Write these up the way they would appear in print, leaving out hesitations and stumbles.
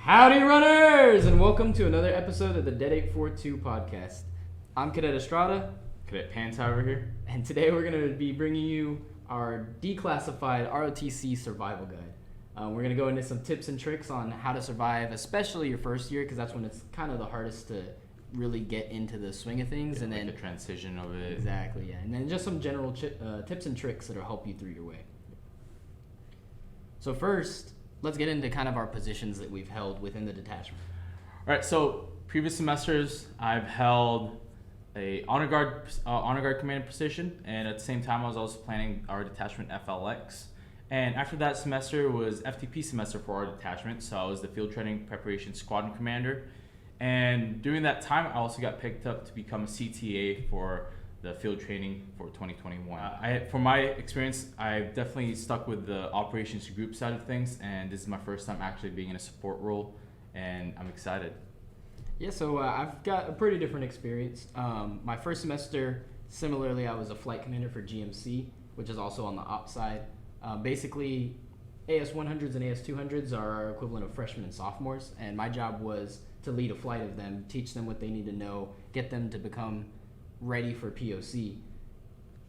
Howdy runners, and welcome to another episode of the DET 842 podcast. I'm Cadet Estrada, Cadet Pants over here. and today we're going to be bringing you our declassified ROTC survival guide. We're going to go into some tips and tricks on how to survive, especially your first year, because that's when it's kind of the hardest to really get into the swing of things. Yeah, and like then the transition of it. Exactly, yeah. And then just some general tips and tricks that'll help you through your way. So first, let's get into kind of our positions that we've held within the detachment. All right, so previous semesters I've held a honor guard commander position, and at the same time I was also planning our detachment FLX. And after that semester was FTP semester for our detachment, so I was the field training preparation squadron commander. And during that time, I also got picked up to become a CTA for the field training for 2021. For my experience, I've definitely stuck with the operations group side of things, and this is my first time actually being in a support role, and I'm excited. Yeah, so I've got a pretty different experience. My first semester, similarly, I was a flight commander for GMC, which is also on the ops side. Basically, AS-100s and AS-200s are our equivalent of freshmen and sophomores, and my job was to lead a flight of them, teach them what they need to know, get them to become ready for POC,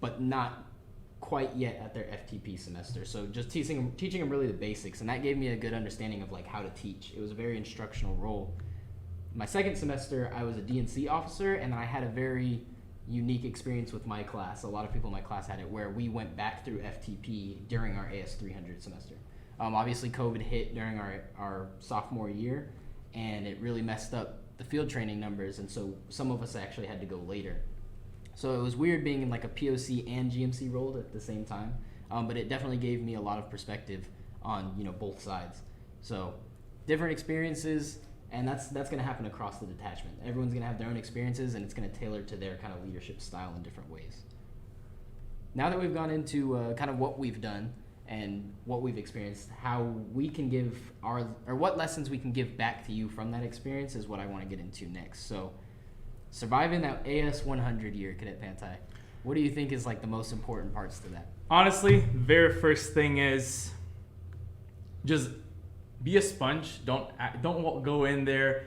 but not quite yet at their FTP semester. So just teaching them really the basics, and that gave me a good understanding of like how to teach. It was a very instructional role. My second semester, I was a DNC officer, and I had a very unique experience with my class. A lot of people in my class had it, where we went back through FTP during our AS-300 semester. Obviously, COVID hit during our sophomore year, and it really messed up the field training numbers, and so some of us actually had to go later. So it was weird being in like a POC and GMC role at the same time, but it definitely gave me a lot of perspective on both sides. So different experiences, and that's going to happen across the detachment. Everyone's going to have their own experiences, and it's going to tailor to their kind of leadership style in different ways. Now that we've gone into kind of what we've done and what we've experienced, how we can give what lessons we can give back to you from that experience is what I want to get into next. So surviving that AS-100 year, Cadet Pantai, what do you think is like the most important parts to that? Honestly, the very first thing is just be a sponge. Don't go in there,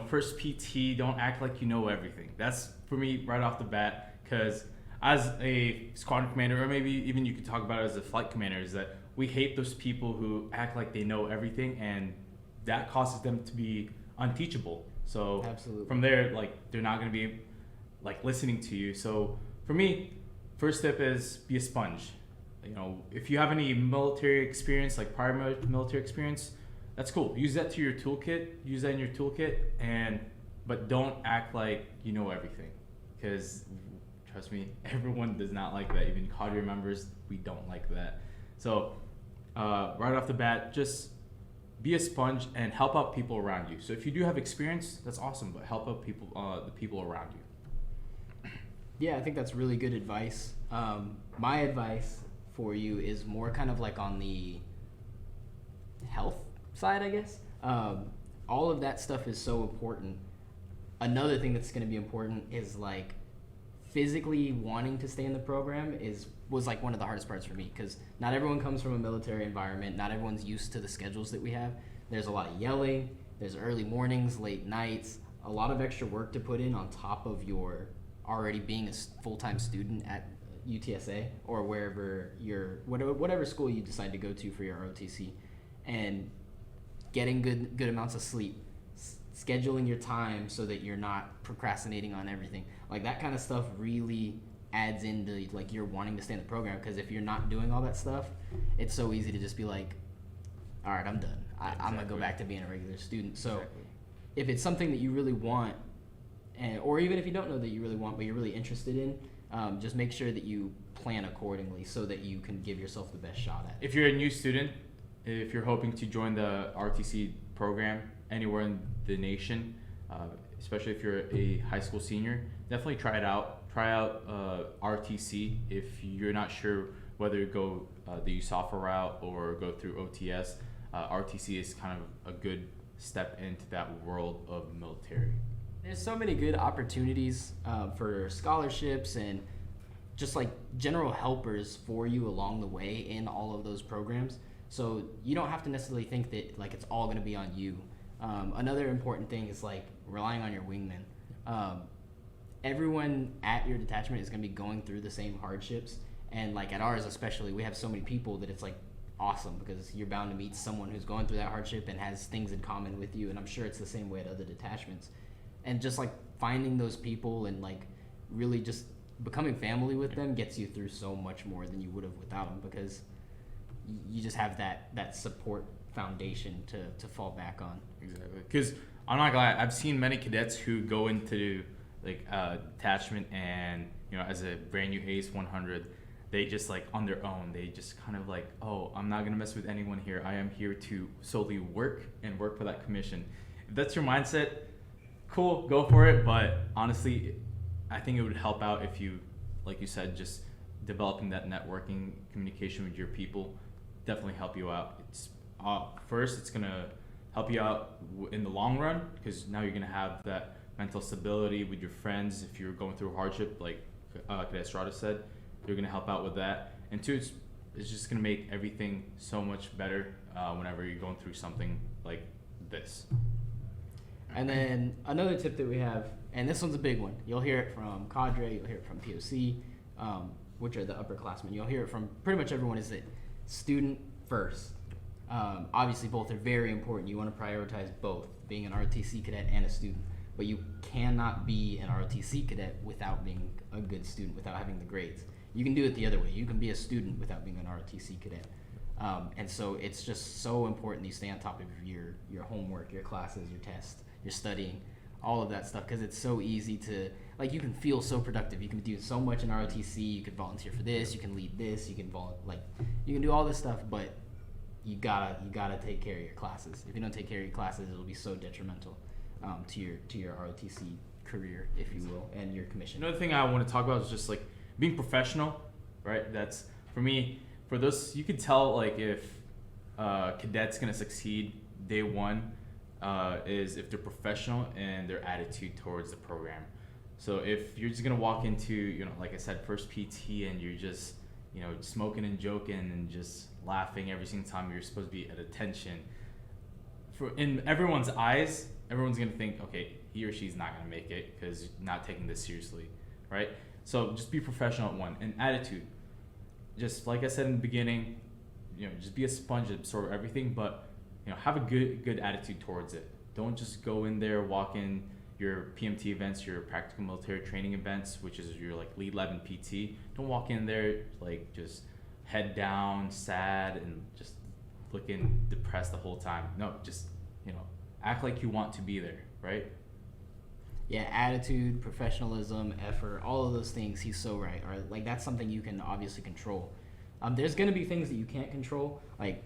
first PT, don't act like you know everything. That's for me right off the bat, because as a squadron commander, or maybe even you could talk about it as a flight commander, is that we hate those people who act like they know everything, and that causes them to be unteachable. So Absolutely. From there, they're not going to be listening to you. So for me, first step is be a sponge. If you have any military experience, like prior military experience, that's cool. Use that in your toolkit, but don't act like you know everything, because trust me, everyone does not like that. Even cadre members, we don't like that. So right off the bat, just be a sponge and help out people around you. So if you do have experience, that's awesome, but help out the people around you. Yeah, I think that's really good advice. My advice for you is more kind of like on the health side, I guess. All of that stuff is so important. Another thing that's going to be important is physically wanting to stay in the program was one of the hardest parts for me, because not everyone comes from a military environment. Not everyone's used to the schedules that we have. There's a lot of yelling. There's early mornings, late nights, a lot of extra work to put in on top of your already being a full-time student at UTSA or wherever whatever school you decide to go to for your ROTC, and getting good amounts of sleep, scheduling your time so that you're not procrastinating on everything. That kind of stuff really adds into you're wanting to stay in the program, because if you're not doing all that stuff, it's so easy to just be like, all right, I'm done. I'm going to go back to being a regular student. So if it's something that you really want, or even if you don't know that you really want but you're really interested in, just make sure that you plan accordingly so that you can give yourself the best shot at it. If you're a new student, if you're hoping to join the RTC program anywhere in the nation, especially if you're a high school senior, definitely try it out. Try out RTC if you're not sure whether to go the USAFA route or go through OTS. RTC is kind of a good step into that world of military. There's so many good opportunities for scholarships and just general helpers for you along the way in all of those programs. So you don't have to necessarily think that it's all going to be on you. Another important thing is like relying on your wingman. Everyone at your detachment is going to be going through the same hardships, and like at ours especially, we have so many people that it's like awesome because you're bound to meet someone who's going through that hardship and has things in common with you. And I'm sure it's the same way at other detachments. And just like finding those people and like really just becoming family with them gets you through so much more than you would have without them, because you just have that support foundation to fall back on. Exactly. Because I'm not gonna lie, I've seen many cadets who go into like detachment and, you know, as a brand new ACE 100, they just like on their own, they just kind of like, oh, I'm not gonna mess with anyone here. I am here to solely work and work for that commission. If that's your mindset, cool, go for it. But honestly, I think it would help out if you, like you said, just developing that networking communication with your people definitely help you out. It's first, it's gonna help you out in the long run, because now you're gonna have that mental stability with your friends. If you're going through hardship, like Cadet Estrada said, you're gonna help out with that. And two, it's just gonna make everything so much better whenever you're going through something like this. And then another tip that we have, and this one's a big one. You'll hear it from cadre, you'll hear it from POC, which are the upperclassmen. You'll hear it from pretty much everyone, is that student first. Obviously, both are very important. You want to prioritize both, being an ROTC cadet and a student. But you cannot be an ROTC cadet without being a good student, without having the grades. You can do it the other way. You can be a student without being an ROTC cadet. And so it's just so important that you stay on top of your homework, your classes, your tests, your studying, all of that stuff, because it's so easy to, like, you can feel so productive. You can do so much in ROTC. You can volunteer for this. You can lead this. You can you can do all this stuff, but you gotta take care of your classes. If you don't take care of your classes, it'll be so detrimental to your ROTC career, if you will, and your commission. Another thing I want to talk about is just like being professional, right? That's for me. For those, you could tell like if cadet's gonna succeed day one is if they're professional and their attitude towards the program. So if you're just gonna walk into, you know, like I said, first PT, and you're just, you know, smoking and joking and just laughing every single time you're supposed to be at attention, in everyone's eyes, everyone's gonna think, okay, he or she's not gonna make it because you're not taking this seriously, right? So just be professional at one. And attitude, just like I said in the beginning, you know, just be a sponge, absorb everything, but you know, have a good attitude towards it. Don't just go in there, walk in your PMT events, your practical military training events, which is your like lead lab and PT. Don't walk in there like just head down, sad, and just looking depressed the whole time. No, just, you know, act like you want to be there, right? Yeah, attitude, professionalism, effort, all of those things, he's so right. Or like that's something you can obviously control. There's gonna be things that you can't control, like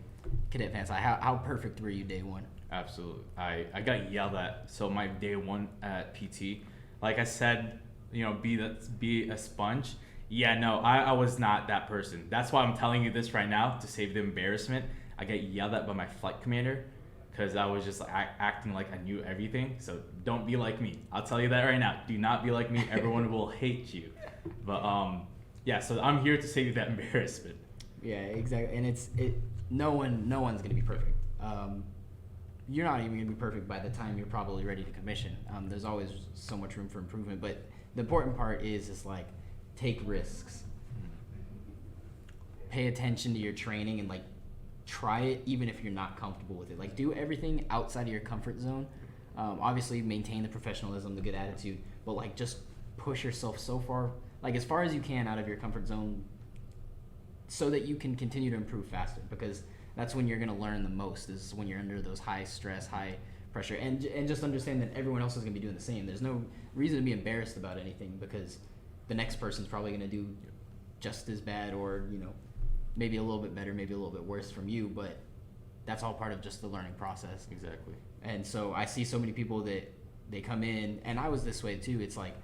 Cadet Vance, how perfect were you day one? Absolutely. I got yelled at. So my day one at PT, like I said, you know, be a sponge. Yeah, no, I was not that person. That's why I'm telling you this right now, to save the embarrassment. I got yelled at by my flight commander because I was just like, acting like I knew everything. So don't be like me. I'll tell you that right now. Do not be like me. Everyone will hate you. But yeah, so I'm here to save you that embarrassment. Yeah, exactly. And no one's gonna be perfect. You're not even gonna be perfect by the time you're probably ready to commission. There's always so much room for improvement. But the important part is like, take risks. Pay attention to your training and like try it even if you're not comfortable with it. Like do everything outside of your comfort zone. Obviously maintain the professionalism, the good attitude, but like just push yourself so far, like as far as you can out of your comfort zone, so that you can continue to improve faster, because that's when you're going to learn the most, is when you're under those high stress, high pressure, and just understand that everyone else is going to be doing the same. There's no reason to be embarrassed about anything, because the next person's probably going to do just as bad, or, you know, maybe a little bit better, maybe a little bit worse from you, but that's all part of just the learning process. Exactly. And so I see so many people that they come in, and I was this way too. It's like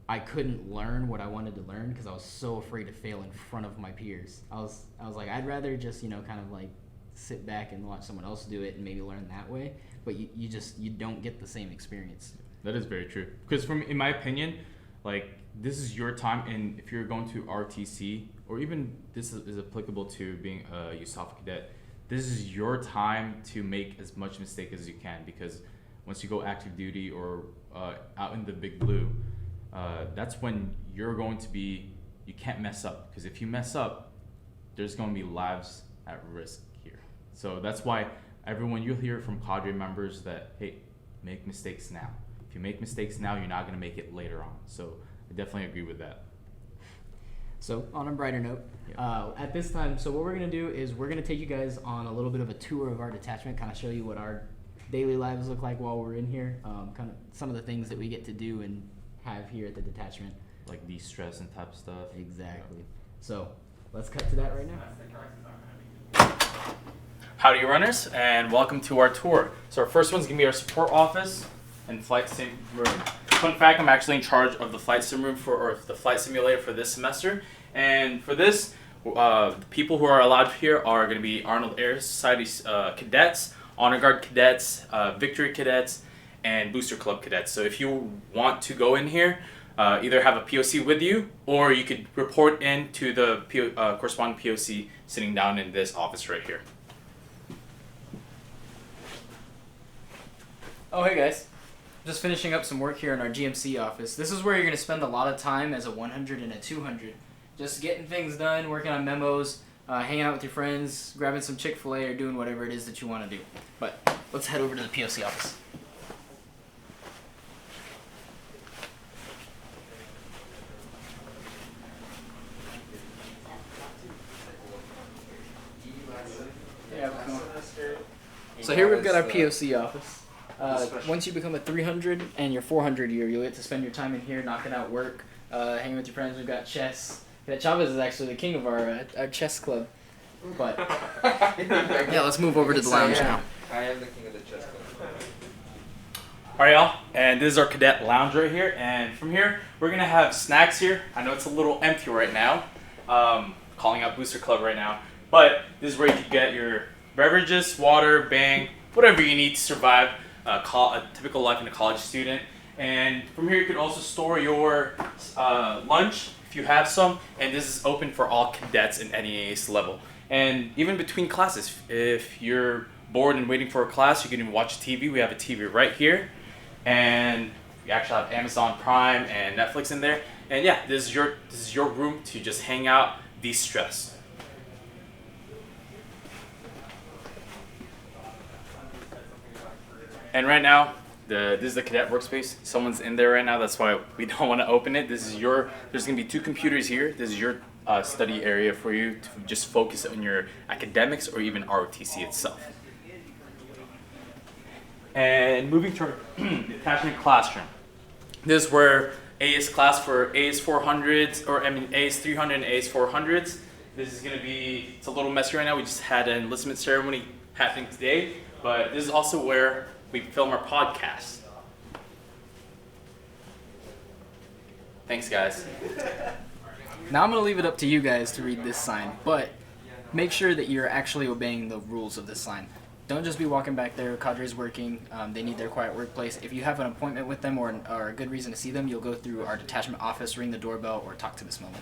I couldn't learn what I wanted to learn because I was so afraid to fail in front of my peers. I was like, I'd rather just, you know, kind of like sit back and watch someone else do it and maybe learn that way. But you don't get the same experience. That is very true. Because in my opinion, like, this is your time, and if you're going to RTC, or even this is applicable to being a USAF cadet, this is your time to make as much mistake as you can, because once you go active duty or out in the big blue, that's when you're going to be, you can't mess up, because if you mess up, there's going to be lives at risk here. So that's why everyone, you'll hear from cadre members that, hey, make mistakes now. If you make mistakes now, you're not going to make it later on. So I definitely agree with that. So on a brighter note, at this time, so what we're going to do is we're going to take you guys on a little bit of a tour of our detachment, kind of show you what our daily lives look like while we're in here, kind of some of the things that we get to do and have here at the detachment. Like de-stress and type stuff. Exactly. So let's cut to that right now. Howdy runners, and welcome to our tour. So our first one's gonna be our support office and flight sim room. Fun fact, I'm actually in charge of the flight sim room or the flight simulator for this semester. And for this, the people who are allowed here are gonna be Arnold Air Society cadets, Honor Guard cadets, Victory cadets, and Booster Club cadets. So if you want to go in here, either have a POC with you, or you could report in to the corresponding POC sitting down in this office right here. Oh, hey guys. Just finishing up some work here in our GMC office. This is where you're going to spend a lot of time as a 100 and a 200. Just getting things done, working on memos, hanging out with your friends, grabbing some Chick-fil-A, or doing whatever it is that you want to do. But let's head over to the POC office. So here we've got our POC office. Once you become a 300 and your 400 year, you'll get to spend your time in here knocking out work, hanging with your friends. We've got chess. Yeah, Chavez is actually the king of our chess club. But yeah, let's move over to the lounge now. I am the king of the chess club. All right, y'all, and this is our cadet lounge right here. And from here, we're gonna have snacks here. I know it's a little empty right now, calling out Booster Club right now, but this is where you can get your beverages, water, bang, whatever you need to survive a typical life in a college student. And from here, you can also store your lunch if you have some. And this is open for all cadets in any AAS level. And even between classes, if you're bored and waiting for a class, you can even watch TV. We have a TV right here. And we actually have Amazon Prime and Netflix in there. And yeah, this is your room to just hang out, de-stress. And right now, this is the cadet workspace. Someone's in there right now. That's why we don't want to open it. There's gonna be 2 computers here. This is your study area for you to just focus on your academics or even ROTC itself. And moving to our detachment classroom. This is where AAS class for AAS 400s, or I mean AAS 300 and AAS 400s. This is gonna be, it's a little messy right now. We just had an enlistment ceremony happening today, but this is also where we film our podcast. Thanks, guys. Now I'm going to leave it up to you guys to read this sign, but make sure that you're actually obeying the rules of this sign. Don't just be walking back there, cadre's working, they need their quiet workplace. If you have an appointment with them or a good reason to see them, you'll go through our detachment office, ring the doorbell, or talk to Miss Mullen.